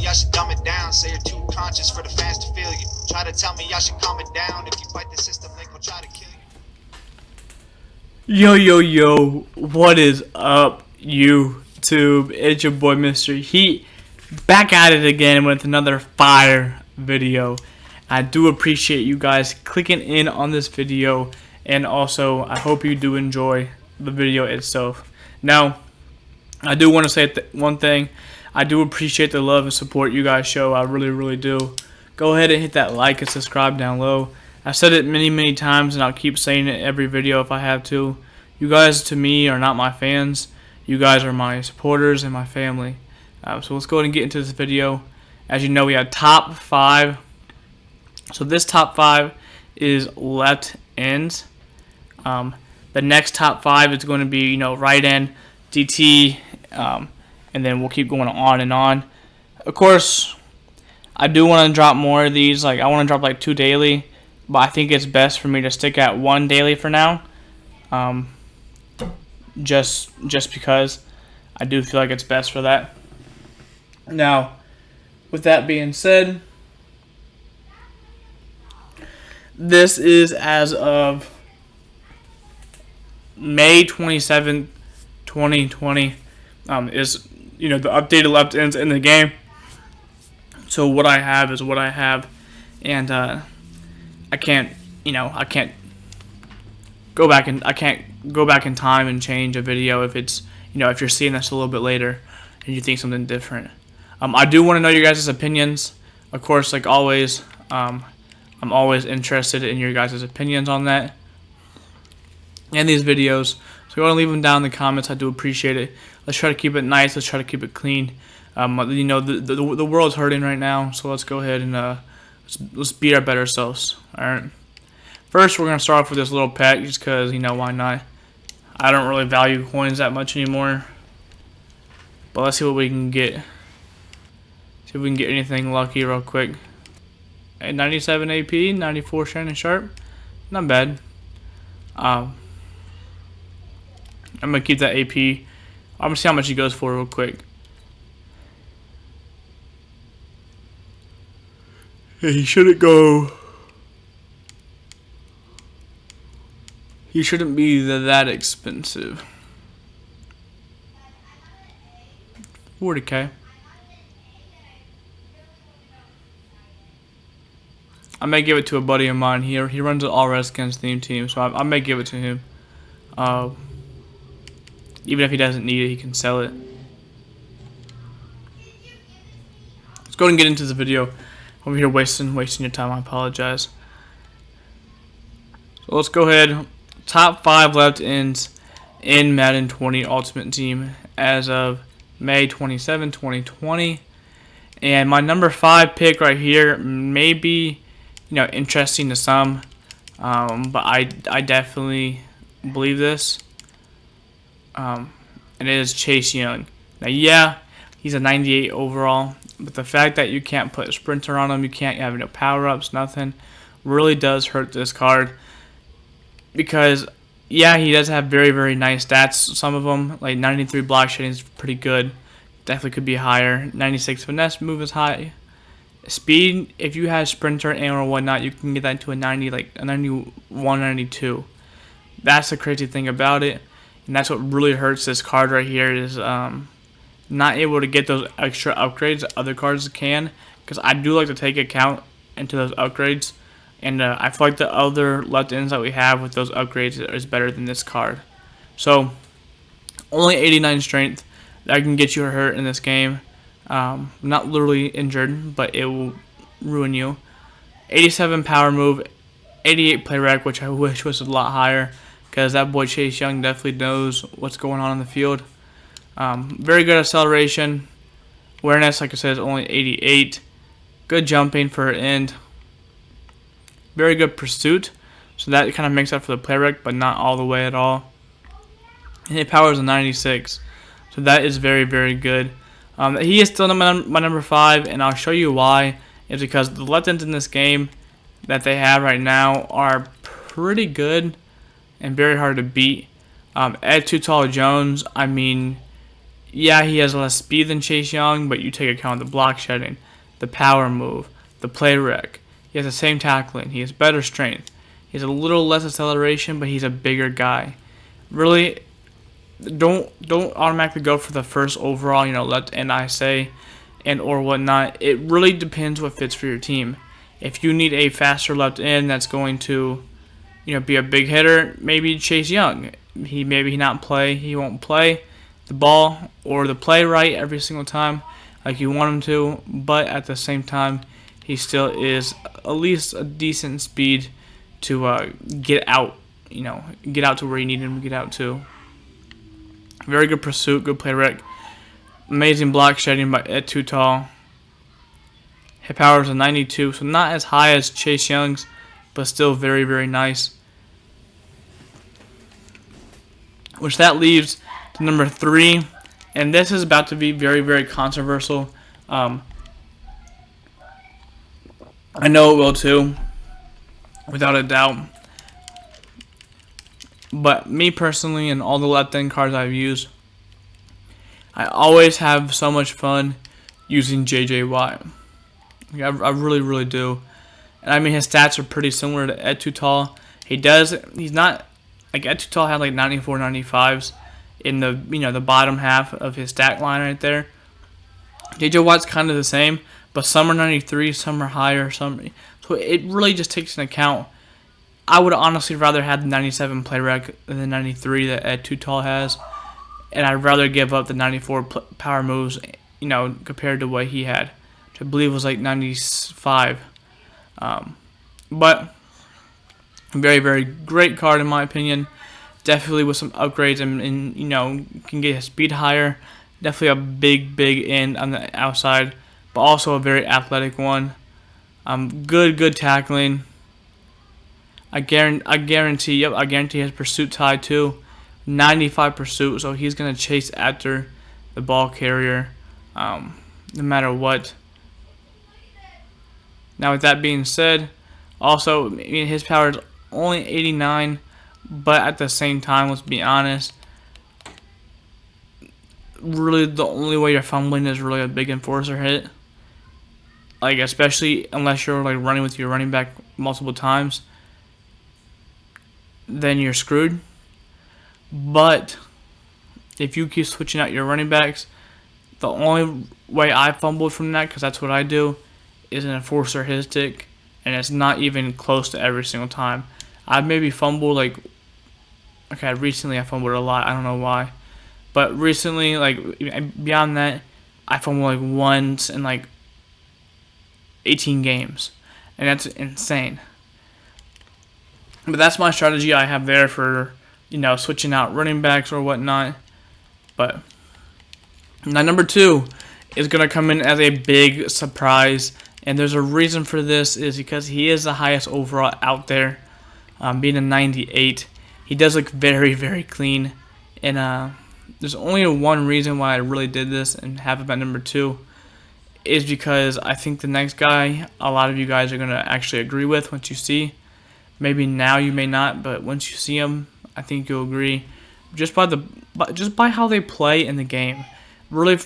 I should dumb it down. Say you're too conscious for the fans to feel you. Try to tell me I should calm it down. If you fight the system, they gon' try to kill you. Yo, yo, yo, what is up, YouTube? It's your boy, Mr. Heat, back at it again with another fire video. I do appreciate you guys clicking in on this video, and also I hope you do enjoy the video itself. Now, I do want to say one thing. I do appreciate the love and support you guys show. I really, really do. Go ahead and hit that like and subscribe down low. I've said it many times, and I'll keep saying it every video if I have to. You guys, to me, are not my fans. You guys are my supporters and my family. So let's go ahead and get into this video. As you know, we have top 5. So this top 5 is left ends. The next top 5 is going to be, right end, DT, and then we'll keep going on and on. Of course, I do want to drop more of these. I want to drop like 2 daily, but I think it's best for me to stick at 1 daily for now. Just because I do feel like it's best for that. Now, with that being said, this is as of May 27th, 2020. Is the updated left ends in the game. So what I have is what I have, and I can't go back in time and change a video if it's if you're seeing this a little bit later and you think something different. I do want to know your guys' opinions. Of course, like always, I'm always interested in your guys' opinions on that and these videos. So go and leave them down in the comments. I do appreciate it. Let's try to keep it nice. Let's try to keep it clean. The world's hurting right now, so let's go ahead and let's beat our better selves. All right. First, we're gonna start off with this little pack, just cause why not? I don't really value coins that much anymore, but let's see what we can get. See if we can get anything lucky real quick. At 97 AP, 94 Shannon Sharp, not bad. I'm gonna keep that AP. I'm gonna see how much he goes for real quick. He shouldn't go. He shouldn't be that expensive. 40K. I may give it to a buddy of mine here. He runs an all Redskins themed team, so I may give it to him. Even if he doesn't need it, he can sell it. Let's go ahead and get into the video. Over here wasting your time. I apologize. So let's go ahead. Top 5 left ends in Madden 20 Ultimate Team as of May 27, 2020. And my number 5 pick right here may be, interesting to some, but I definitely believe this. And it is Chase Young. Now, yeah, he's a 98 overall, but the fact that you can't put a sprinter on him, you can't have no power-ups, nothing, really does hurt this card. Because, yeah, he does have very nice stats. Some of them, like 93 block shedding is pretty good. Definitely could be higher. 96 finesse move is high. Speed, if you have sprinter and or whatnot, you can get that to a 90, like a 91, 92. That's the crazy thing about it. And that's what really hurts this card right here is not able to get those extra upgrades that other cards can. Because I do like to take account into those upgrades. And I feel like the other left ends that we have with those upgrades is better than this card. So, only 89 strength. That can get you hurt in this game. Not literally injured, but it will ruin you. 87 power move. 88 play rec, which I wish was a lot higher. Because that boy Chase Young definitely knows what's going on in the field. Very good acceleration. Awareness, like I said, is only 88. Good jumping for an end. Very good pursuit, so that kind of makes up for the play rec, but not all the way at all. And hit power is a 96, so that is very good. He is still my number 5, and I'll show you why. It's because the left ends in this game that they have right now are pretty good and very hard to beat. Ed Too Tall Jones, I mean, Yeah, he has less speed than Chase Young, but you take account of the block shedding, the power move, the play rec. He has the same tackling. He has better strength. He has a little less acceleration, but he's a bigger guy. Really, don't automatically go for the first overall, left end I say, and or whatnot. It really depends what fits for your team. If you need a faster left end that's going to, be a big hitter, maybe Chase Young. He won't play the ball or the play right every single time like you want him to, but at the same time, he still is at least a decent speed to get out, get out to where you need him to get out to. Very good pursuit, good play rec. Amazing block shedding at too tall. Hit power is a 92, so not as high as Chase Young's, but still very, very nice. Which that leaves to number 3, and this is about to be very, very controversial. I know it will too, without a doubt. But me personally, and all the left end cards I've used, I always have so much fun using J.J. Watt. I really, really do. And I mean, his stats are pretty similar to Ed Too Tall. He's not, like Ed Too Tall had like 94, 95s in the, the bottom half of his stat line right there. J.J. Watt's kind of the same, but some are 93, some are higher, so it really just takes into account. I would honestly rather have the 97 play rec than the 93 that Ed Too Tall has, and I'd rather give up the 94 power moves, compared to what he had, which I believe was like 95. But very, very great card in my opinion. Definitely with some upgrades and can get his speed higher. Definitely a big end on the outside, but also a very athletic one. Good tackling. I guarantee his pursuit tied too. 95 pursuit, so he's gonna chase after the ball carrier, no matter what. Now, with that being said, also his power is only 89, but at the same time, let's be honest, really the only way you're fumbling is really a big enforcer hit. Like, especially unless you're like running with your running back multiple times, then you're screwed. But if you keep switching out your running backs, the only way I fumbled from that, because that's what I do, is an enforcer hit stick, and it's not even close to every single time. I've maybe fumbled recently I fumbled a lot. I don't know why, but recently, like beyond that, I fumbled like once in like 18 games, and that's insane. But that's my strategy I have there for switching out running backs or whatnot. But now number 2 is going to come in as a big surprise, and there's a reason for this, is because he is the highest overall out there, being a 98. He does look very, very clean, and there's only one reason why I really did this and have him at number 2, is because I think the next guy a lot of you guys are going to actually agree with once you see. Maybe now you may not, but once you see him, I think you'll agree. Just by how they play in the game, really,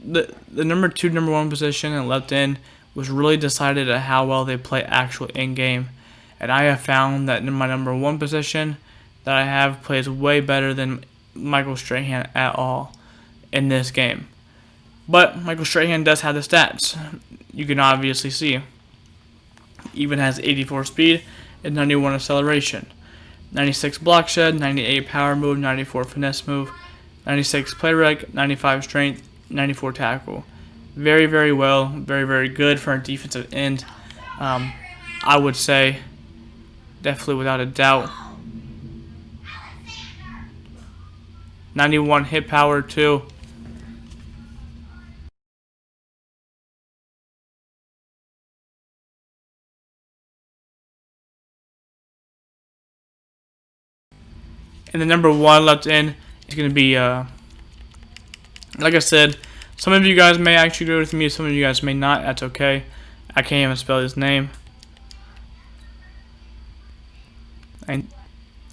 the number 2, number 1 position and left end was really decided at how well they play actual in game. And I have found that my number 1 position that I have plays way better than Michael Strahan at all in this game. But Michael Strahan does have the stats. You can obviously see. Even has 84 speed and 91 acceleration. 96 block shed, 98 power move, 94 finesse move, 96 play rec, 95 strength, 94 tackle. Very, very well. Very, very good for a defensive end. I would say, definitely without a doubt. 91 hit power too. And the number 1 left in is going to be, like I said, some of you guys may actually agree with me, some of you guys may not. That's okay. I can't even spell his name. Ain't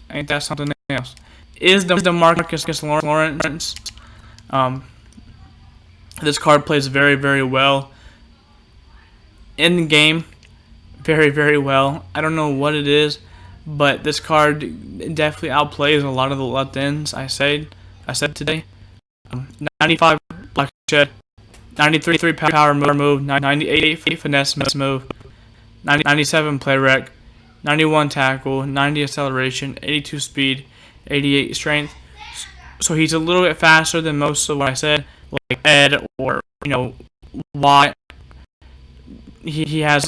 that something else? Is the Marcus Lawrence. This card plays very, very well in the game. Very, very well. I don't know what it is, but this card definitely outplays a lot of the left ends I said today. 95 block shed, 93 power move, 98 finesse move, 97 play rec, 91 tackle, 90 acceleration, 82 speed, 88 strength. So he's a little bit faster than most of what I said, like Ed or Watt. He has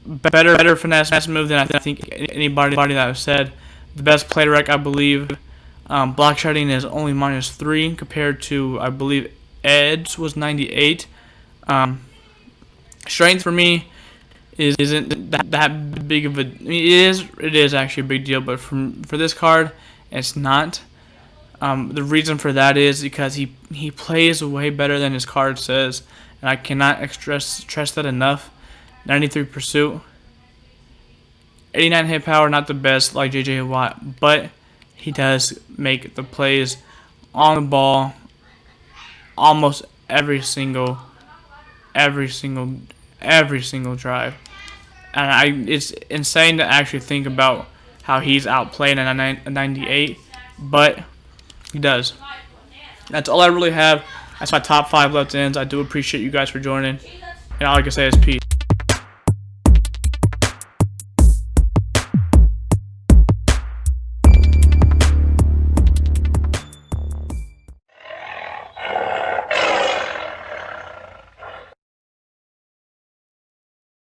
better finesse move than I think anybody that I've said. The best play rec, I believe. Block shedding is only -3 compared to, I believe, Ed's was 98. Strength for me isn't that big of a. I mean, it is actually a big deal, but for this card, it's not. The reason for that is because he plays way better than his card says, and I cannot stress that enough. 93 pursuit, 89 hit power, not the best like JJ Watt, but he does make the plays on the ball almost every single drive. And it's insane to actually think about how he's outplayed a 98, but he does. That's all I really have. That's my top 5 left ends. I do appreciate you guys for joining, and all I can say is peace.